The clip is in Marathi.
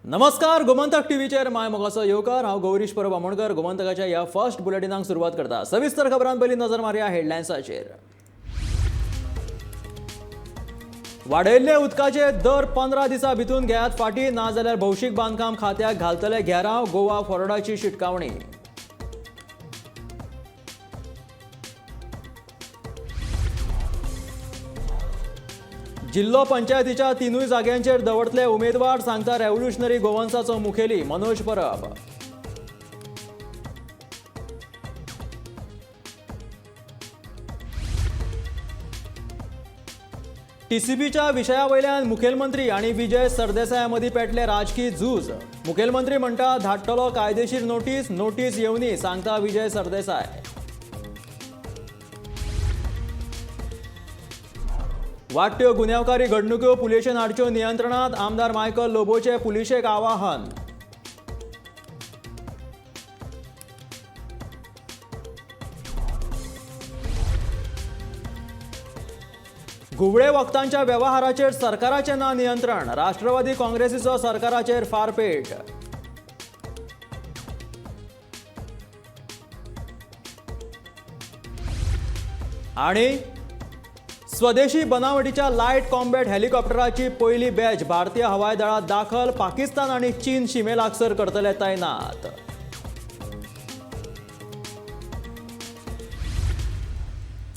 नमस्कार गोमंतक टीव्हीचेर माय मोगाचो येवकार हांव गौरीश परब आमोणकर गोमंतकाच्या ह्या फर्स्ट बुलेटिनाक सुरवात करता। सविस्तर खबरां पयलीं नजर मारया हेडलायन्साचेर। वाडयल्ले उदकाचे दर 15 दिसां भितून घेयात फाटीं नाजाल्यार भौशीक बांदकाम खात्याक घालतले घेराव गोवा फॉरवर्डाची शिटकावणी। जिल्लो पंचायतीच्या तिनूय जाग्यांचेर दवरतले उमेदवार सांगता रेव्होल्युशनरी गोवन्साचो मुखेली मनोज परब। टीसीबीच्या विशया वयल्यान मुखेलमंत्री आणि विजय सरदेसाय मदीं पेटले राजकीय झूज। मुखेलमंत्री म्हणटा धाडटलो कायदेशीर नोटीस येवनी सांगता विजय सरदेसाय। वाडट्यो गुन्यांवकारी घडणुको पुलिशेन हाडच्यो नियंत्रणात आमदार मायकल लोबोचे पुलिशेक आवाहन। घुवळे वखदांच्या व्यवहाराचेर सरकाराचें ना नियंत्रण राष्ट्रवादी काँग्रेसीचो सरकाराचेर फारपेट। आणि स्वदेशी बनावटीच्या लायट कॉम्बॅट हेलिकॉप्टराची पयली बॅच भारतीय हवाय दळात दाखल पाकिस्तान आणि चीन शिमे लागसर करतले तैनात।